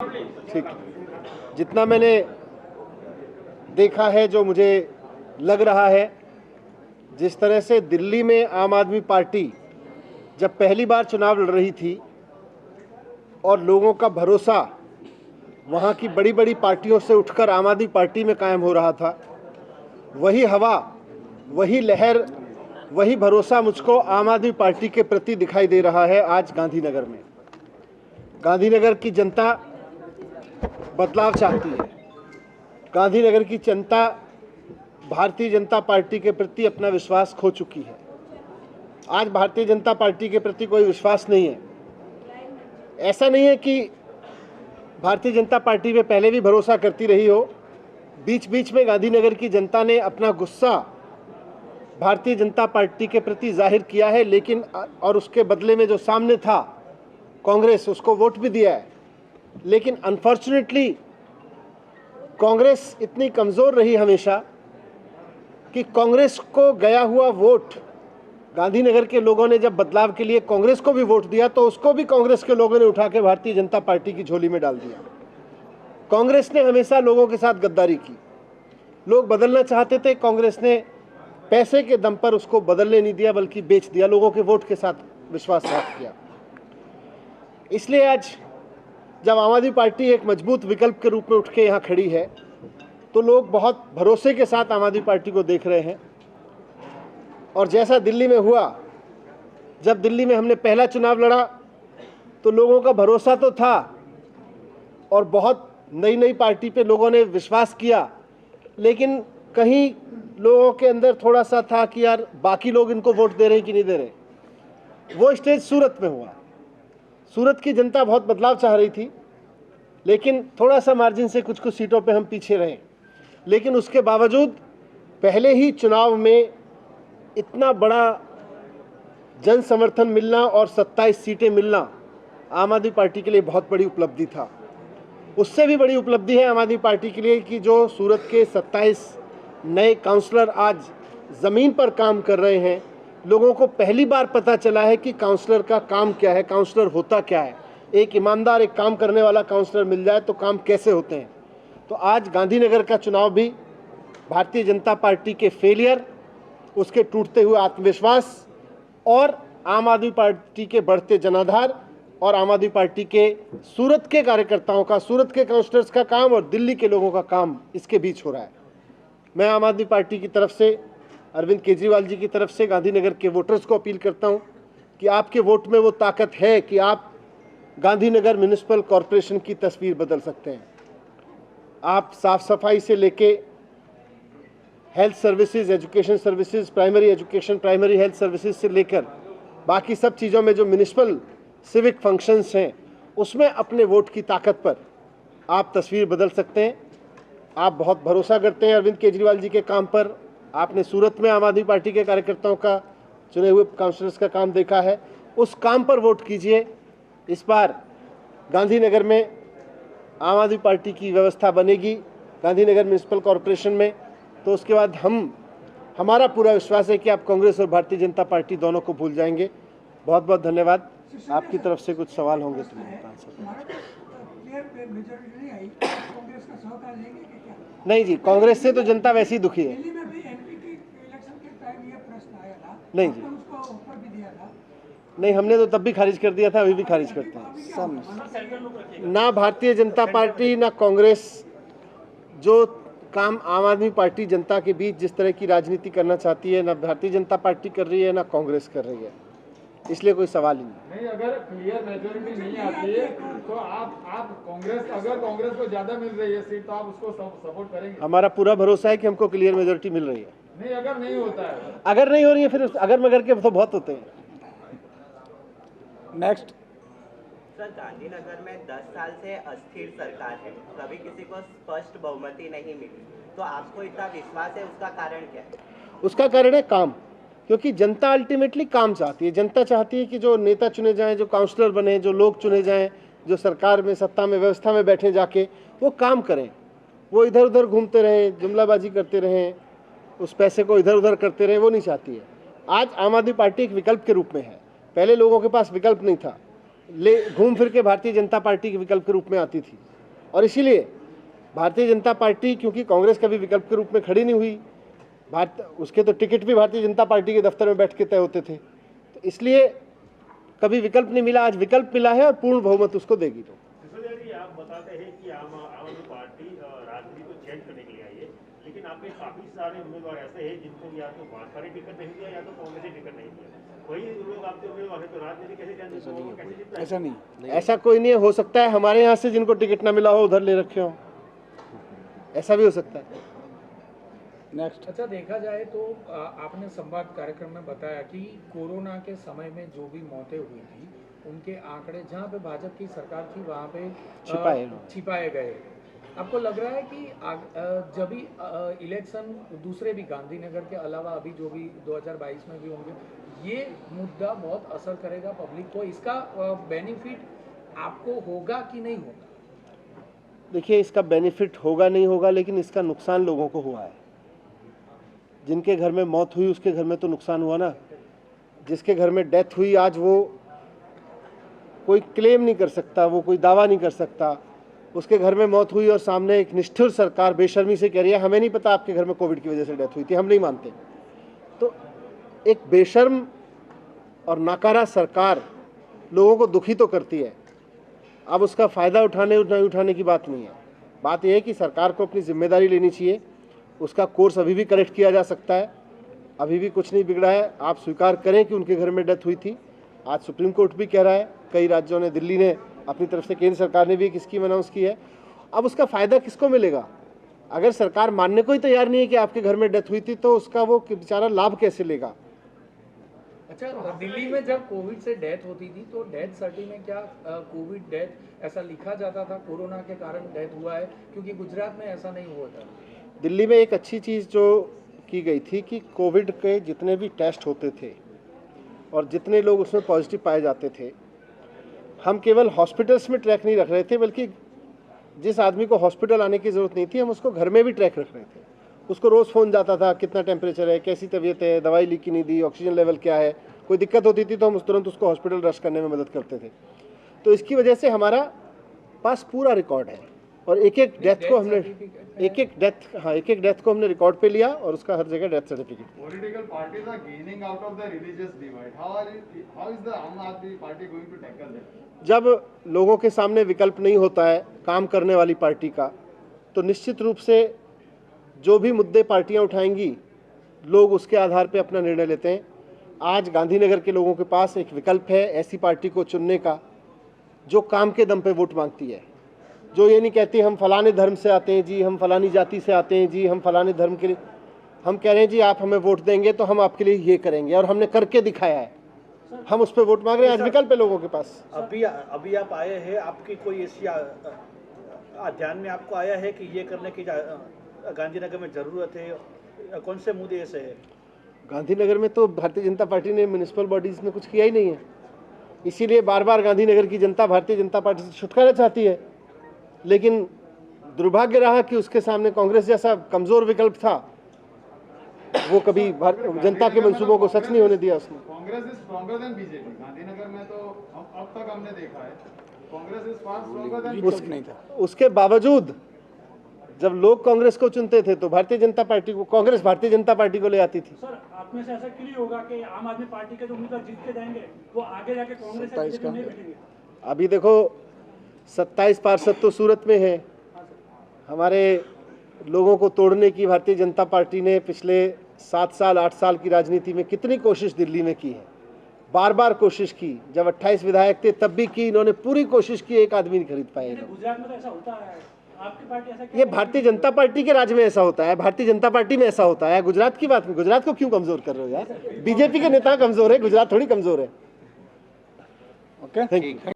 ठीक, जितना मैंने देखा है, जो मुझे लग रहा है, जिस तरह से दिल्ली में आम आदमी पार्टी जब पहली बार चुनाव लड़ रही थी और लोगों का भरोसा वहाँ की बड़ी बड़ी पार्टियों से उठकर आम आदमी पार्टी में कायम हो रहा था, वही हवा, वही लहर, वही भरोसा मुझको आम आदमी पार्टी के प्रति दिखाई दे रहा है आज गांधीनगर में। गांधीनगर की जनता बदलाव चाहती है। गांधीनगर की जनता भारतीय जनता पार्टी के प्रति अपना विश्वास खो चुकी है। आज भारतीय जनता पार्टी के प्रति कोई विश्वास नहीं है। ऐसा नहीं है कि भारतीय जनता पार्टी पे पहले भी भरोसा करती रही हो। बीच बीच में गांधीनगर की जनता ने अपना गुस्सा भारतीय जनता पार्टी के प्रति जाहिर किया है, लेकिन और उसके बदले में जो सामने था कांग्रेस, उसको वोट भी दिया है। लेकिन अनफॉर्चुनेटली कांग्रेस इतनी कमज़ोर रही हमेशा कि कांग्रेस को गया हुआ वोट, गांधीनगर के लोगों ने जब बदलाव के लिए कांग्रेस को भी वोट दिया तो उसको भी कांग्रेस के लोगों ने उठा के भारतीय जनता पार्टी की झोली में डाल दिया। कांग्रेस ने हमेशा लोगों के साथ गद्दारी की। लोग बदलना चाहते थे, कांग्रेस ने पैसे के दम पर उसको बदलने नहीं दिया, बल्कि बेच दिया, लोगों के वोट के साथ विश्वासघात किया। इसलिए आज जब आम आदमी पार्टी एक मजबूत विकल्प के रूप में उठ के यहाँ खड़ी है तो लोग बहुत भरोसे के साथ आम आदमी पार्टी को देख रहे हैं। और जैसा दिल्ली में हुआ, जब दिल्ली में हमने पहला चुनाव लड़ा तो लोगों का भरोसा तो था और बहुत नई नई पार्टी पे लोगों ने विश्वास किया, लेकिन कहीं लोगों के अंदर थोड़ा सा था कि यार बाकी लोग इनको वोट दे रहे हैं कि नहीं दे रहे। वो स्टेज सूरत में हुआ। सूरत की जनता बहुत बदलाव चाह रही थी, लेकिन थोड़ा सा मार्जिन से कुछ कुछ सीटों पे हम पीछे रहे। लेकिन उसके बावजूद पहले ही चुनाव में इतना बड़ा जन समर्थन मिलना और 27 सीटें मिलना आम आदमी पार्टी के लिए बहुत बड़ी उपलब्धि था। उससे भी बड़ी उपलब्धि है आम आदमी पार्टी के लिए कि जो सूरत के 27 नए काउंसलर आज ज़मीन पर काम कर रहे हैं। लोगों को पहली बार पता चला है कि काउंसलर का काम क्या है, काउंसलर होता क्या है। एक ईमानदार, एक काम करने वाला काउंसलर मिल जाए तो काम कैसे होते हैं। तो आज गांधीनगर का चुनाव भी भारतीय जनता पार्टी के फेलियर, उसके टूटते हुए आत्मविश्वास और आम आदमी पार्टी के बढ़ते जनाधार और आम आदमी पार्टी के सूरत के कार्यकर्ताओं का, सूरत के काउंसलर्स का काम और दिल्ली के लोगों का काम, इसके बीच हो रहा है। मैं आम आदमी पार्टी की तरफ से, अरविंद केजरीवाल जी की तरफ से गांधीनगर के वोटर्स को अपील करता हूं कि आपके वोट में वो ताकत है कि आप गांधीनगर म्युनिसिपल कॉरपोरेशन की तस्वीर बदल सकते हैं। आप साफ सफाई से लेके health services, education services, primary education, primary health services से लेकर बाकी सब चीज़ों में जो म्युनिसिपल सिविक फंक्शंस हैं, उसमें अपने वोट की ताकत पर आप तस्वीर बदल सकते हैं। आप बहुत भरोसा करते हैं अरविंद केजरीवाल जी के काम पर। आपने सूरत में आम आदमी पार्टी के कार्यकर्ताओं का, चुने हुए काउंसलर्स का काम देखा है। उस काम पर वोट कीजिए। इस बार गांधीनगर में आम आदमी पार्टी की व्यवस्था बनेगी गांधीनगर म्युनिसिपल कॉरपोरेशन में, तो उसके बाद हमारा पूरा विश्वास है कि आप कांग्रेस और भारतीय जनता पार्टी दोनों को भूल जाएंगे। बहुत बहुत धन्यवाद। आपकी तरफ से कुछ सवाल होंगे तो मैं बता सकता। नहीं जी, कांग्रेस से तो जनता वैसे ही दुखी है। नहीं जी, नहीं, हमने तो तब भी खारिज कर दिया था, अभी भी खारिज करते हैं। ना भारतीय जनता पार्टी ना कांग्रेस जो काम आम आदमी पार्टी जनता के बीच जिस तरह की राजनीति करना चाहती है, ना भारतीय जनता पार्टी कर रही है ना कांग्रेस कर रही है। इसलिए कोई सवाल ही नहीं। अगर क्लियर मेजोरिटी नहीं आती है तो आप कांग्रेस, अगर कांग्रेस को ज्यादा मिल रही है सीट तो आप उसको सपोर्ट करेंगे? हमारा पूरा भरोसा है कि हमको क्लियर मेजोरिटी मिल रही है। नहीं, अगर नहीं होता है, अगर नहीं हो रही है फिर अगर मगर के तो बहुत होते हैं। नेक्स्ट सर, गांधीनगर में 10 साल से अस्थिर सरकार है, कभी किसी को स्पष्ट बहुमति नहीं मिली, तो आपको इतना विश्वास है, उसका कारण क्या है? उसका कारण है काम, क्योंकि जनता अल्टीमेटली काम चाहती है। जनता चाहती है कि जो नेता चुने जाएं, जो काउंसलर बने, जो लोग चुने जाएं, जो सरकार में, सत्ता में, व्यवस्था में बैठे जाके वो काम करें। वो इधर उधर घूमते रहें, जुमलाबाजी करते रहें, उस पैसे को इधर उधर करते रहें, वो नहीं चाहती है। आज आम आदमी पार्टी एक विकल्प के रूप में है। पहले लोगों के पास विकल्प नहीं था, घूम फिर के भारतीय जनता पार्टी के विकल्प के रूप में आती थी। और इसीलिए भारतीय जनता पार्टी, क्योंकि कांग्रेस कभी विकल्प के रूप में खड़ी नहीं हुई, उसके तो टिकट भी भारतीय जनता पार्टी के दफ्तर में बैठ के तय होते थे, तो इसलिए कभी विकल्प नहीं मिला, आज विकल्प मिला है और पूर्ण बहुमत उसको देगी। तो सिसोदिया जी, आप बताते हैं कि आम आदमी पार्टी राजनीति को चेंज करने के लिए आई है, लेकिन आपके काफी सारे उम्मीदवार ऐसे हैं जिनको या तो भाजपा ने टिकट नहीं दिया या तो कांग्रेस ने टिकट नहीं दिया। वही लोग आपके उम्मीदवार हैं, तो राजनीति कैसे चेंज होगी? ऐसा नहीं, ऐसा कोई नहीं है। हो सकता है हमारे यहाँ से जिनको टिकट ना मिला हो उधर ले रखे हो, ऐसा भी हो सकता है। नेक्स्ट। अच्छा, देखा जाए तो आपने संवाद कार्यक्रम में बताया कि कोरोना के समय में जो भी मौतें हुई थी उनके आंकड़े जहां पे भाजपा की सरकार थी वहां पे छिपाए गए। आपको लग रहा है कि जब भी इलेक्शन दूसरे भी गांधीनगर के अलावा अभी जो भी 2022 में भी होंगे, ये मुद्दा बहुत असर करेगा पब्लिक को, इसका बेनिफिट आपको होगा कि नहीं होगा? देखिए, इसका बेनिफिट होगा नहीं होगा, लेकिन इसका नुकसान लोगों को हुआ है। जिनके घर में मौत हुई उसके घर में तो नुकसान हुआ ना। जिसके घर में डेथ हुई आज वो कोई क्लेम नहीं कर सकता, वो कोई दावा नहीं कर सकता। उसके घर में मौत हुई और सामने एक निष्ठुर सरकार बेशर्मी से कह रही है हमें नहीं पता आपके घर में कोविड की वजह से डेथ हुई थी, हम नहीं मानते। तो एक बेशर्म और नाकारा सरकार लोगों को दुखी तो करती है। अब उसका फ़ायदा उठाने की बात नहीं है। बात यह है कि सरकार को अपनी जिम्मेदारी लेनी चाहिए। उसका कोर्स अभी भी करेक्ट किया जा सकता है, अभी भी कुछ नहीं बिगड़ा है। आप स्वीकार करें कि उनके घर में डेथ हुई थी। आज सुप्रीम कोर्ट भी कह रहा है, कई राज्यों ने, दिल्ली ने अपनी तरफ से, केंद्र सरकार ने भी एक स्कीम अनाउंस की है। अब उसका फ़ायदा किसको मिलेगा? अगर सरकार मानने को ही तैयार नहीं है कि आपके घर में डेथ हुई थी, तो उसका वो बेचारा लाभ कैसे लेगा? अच्छा, दिल्ली में जब कोविड से डेथ होती थी तो डेथ सर्टिफिकेट में क्या कोविड डेथ ऐसा लिखा जाता था, कोरोना के कारण डेथ हुआ है? क्योंकि गुजरात में ऐसा नहीं हुआ था। दिल्ली में एक अच्छी चीज़ जो की गई थी कि कोविड के जितने भी टेस्ट होते थे और जितने लोग उसमें पॉजिटिव पाए जाते थे, हम केवल हॉस्पिटल्स में ट्रैक नहीं रख रहे थे, बल्कि जिस आदमी को हॉस्पिटल आने की ज़रूरत नहीं थी, हम उसको घर में भी ट्रैक रख रहे थे। उसको रोज़ फ़ोन जाता था, कितना टेम्परेचर है, कैसी तबीयत है, दवाई ली कि नहीं दी, ऑक्सीजन लेवल क्या है। कोई दिक्कत होती थी तो हम तुरंत उसको हॉस्पिटल रश करने में मदद करते थे। तो इसकी वजह से हमारा पास पूरा रिकॉर्ड है और एक एक डेथ को हमने रिकॉर्ड पे लिया और उसका हर जगह death certificate. Political parties are gaining out of the religious divide. How is the Aam Aadmi Party going to tackle that? जब लोगों के सामने विकल्प नहीं होता है काम करने वाली पार्टी का, तो निश्चित रूप से जो भी मुद्दे पार्टियां उठाएंगी, लोग उसके आधार पे अपना निर्णय लेते हैं। आज गांधीनगर के लोगों के पास एक विकल्प है ऐसी पार्टी को चुनने का जो काम के दम पे वोट मांगती है, जो ये नहीं कहती हम फलाने धर्म से आते हैं जी, हम फलानी जाति से आते हैं जी, हम फलाने धर्म के लिए। हम कह रहे हैं जी आप हमें वोट देंगे तो हम आपके लिए ये करेंगे, और हमने करके दिखाया है। हम उस पर वोट मांग रहे हैं। आज विकल्प है लोगों के पास। अभी आप आए हैं, आपकी कोई ऐसी ध्यान में आपको आया है कि ये करने की गांधीनगर में जरूरत है? कौन से मुद्दे ऐसे हैं? गांधीनगर में तो भारतीय जनता पार्टी ने म्यूनिसिपल बॉडीज में कुछ किया ही नहीं है, इसीलिए बार बार गांधीनगर की जनता भारतीय जनता पार्टी से छुटकारा चाहती है। लेकिन दुर्भाग्य रहा कि उसके सामने कांग्रेस जैसा कमजोर विकल्प था, वो कभी जनता के मंसूबों को सच नहीं होने दिया उसने। Congress is stronger than BJP. Gandhinagar में तो अब तक हमने देखा है Congress is far stronger than BJP. उसके बावजूद जब लोग कांग्रेस को चुनते थे तो भारतीय जनता पार्टी को, कांग्रेस भारतीय जनता पार्टी को ले आती थी। सर, आप में से ऐसा क्यों नहीं होगा कि आम आदमी पार्टी के जो उम्मीदवार जीत के जाएंगे वो आगे जाके कांग्रेस से बीजेपी नहीं बैठेंगे? अभी देखो 27 पार्षद तो सूरत में है। हमारे लोगों को तोड़ने की भारतीय जनता पार्टी ने पिछले 7 साल 8 साल की राजनीति में कितनी कोशिश दिल्ली में की है, बार बार कोशिश की। जब 28 विधायक थे तब भी की, इन्होंने पूरी कोशिश की, एक आदमी नहीं खरीद पाए। गुजरात में तो ऐसा होता है, आपकी पार्टी ऐसा ये भारतीय जनता पार्टी के राज में ऐसा होता है, भारतीय जनता पार्टी में ऐसा होता है। गुजरात की बात में, गुजरात को क्यों कमजोर कर रहे हो यार? बीजेपी के नेता कमजोर है, गुजरात थोड़ी कमजोर है। Okay, thank you.